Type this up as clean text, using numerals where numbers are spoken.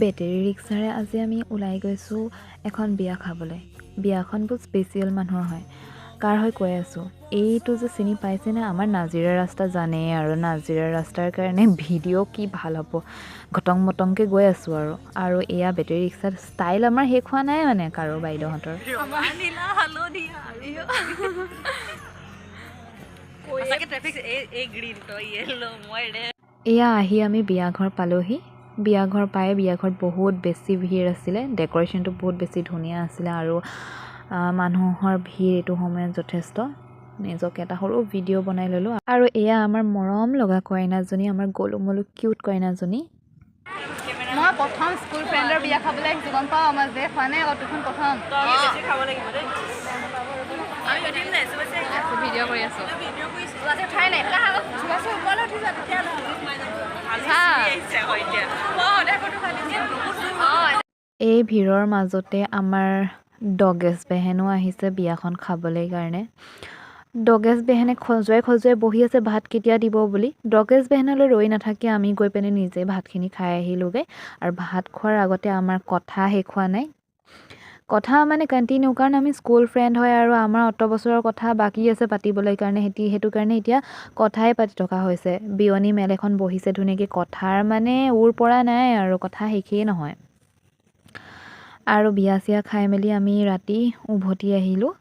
Battery ৰিক্সাৰে আজি আমি ওলাই গৈছোঁ এখন বিয়া খাবলৈ। বিয়াখন বহুত স্পেচিয়েল মানুহৰ হয়। কাৰ হৈ কৈ আছোঁ, এইটো যে চিনি পাইছেনে, আমাৰ নাজিৰা ৰাস্তা জানেই আৰু নাজিৰা ৰাস্তাৰ কাৰণে ভিডিঅ' কি ভাল হ'ব, ঘটং মটংকৈ গৈ আছোঁ আৰু এয়া বেটেৰী ৰিক্সাত ষ্টাইল আমাৰ শেষ হোৱা নাই মানে কাৰো বাইদেউহঁতৰ। এয়া আহি আমি বিয়াঘৰ পালোহি। বিয়াঘৰ পাই বিয়াঘৰত বহুত বেছি ভিৰ আছিলে, ডেক'ৰেশ্যনটো বহুত বেছি ধুনীয়া আছিলে আৰু মানুহৰ ভিৰ এইটো সময়ত যথেষ্ট। নিজকে এটা সৰু ভিডিঅ' বনাই ল'লোঁ আৰু এয়া আমাৰ মৰম লগা কইনাজনী, আমাৰ গলু মলু কিউট কইনাজনী। মই প্ৰথম স্কুল ফ্ৰেণ্ডৰ বিয়া খাবলৈ আহিছোঁ, গম পাওঁ আমাৰ যে খোৱা নাই আকৌ তোখন প্ৰথম ভিডিঅ' কৰি আছোঁ। এই ভিৰৰ মাজতে আমাৰ ডগেশ বেহেনো আহিছে বিয়াখন খাবলৈ কাৰণে। ডগেশ বেহেনে খজুৱাই বহি আছে ভাত কেতিয়া দিব বুলি। ডগেশ বেহেনলৈ ৰৈ নাথাকি আমি গৈ পিনে নিজে ভাতখিনি খাই আহিলোঁগৈ। আৰু ভাত খোৱাৰ আগতে আমাৰ কথা শেষ হোৱা নাই, কথা মানে কণ্টিনিউ, কাৰণ আমি স্কুল ফ্ৰেণ্ড হয় আৰু আমাৰ অত বছৰৰ কথা বাকী আছে পাতিবলৈ কাৰণে, সেইটো কাৰণে এতিয়া কথাই পাতি থকা হৈছে। বিয়নী মেল এখন বহিছে ধুনীয়াকৈ, কথাৰ মানে উৰ পৰা নাই আৰু কথা শেষেই নহয়। আৰু বিয়া চিয়া খাই মেলি আমি ৰাতি উভতি আহিলোঁ।